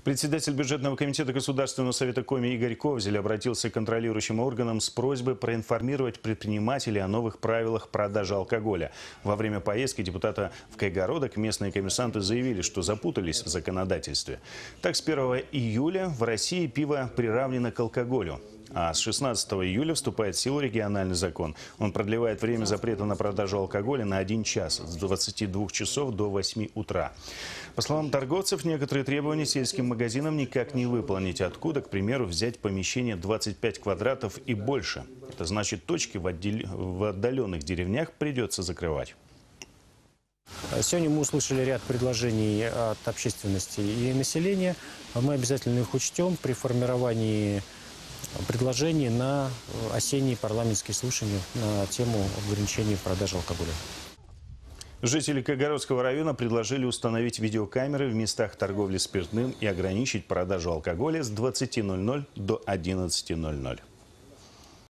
Председатель бюджетного комитета Государственного совета Коми Игорь Ковзель обратился к контролирующим органам с просьбой проинформировать предпринимателей о новых правилах продажи алкоголя. Во время поездки депутата в Кайгородок местные коммерсанты заявили, что запутались в законодательстве. Так, с 1 июля в России пиво приравнено к алкоголю. А с 16 июля вступает в силу региональный закон. Он продлевает время запрета на продажу алкоголя на 1 час с 22 часов до 8 утра. По словам торговцев, некоторые требования сельским магазинам никак не выполнить. Откуда, к примеру, взять помещение 25 квадратов и больше? Это значит, точки в отдаленных деревнях придется закрывать. Сегодня мы услышали ряд предложений от общественности и населения. Мы обязательно их учтем при формировании предложений на осенние парламентские слушания на тему ограничения продажи алкоголя. Жители Кайгородского района предложили установить видеокамеры в местах торговли спиртным и ограничить продажу алкоголя с 20:00 до 11:00.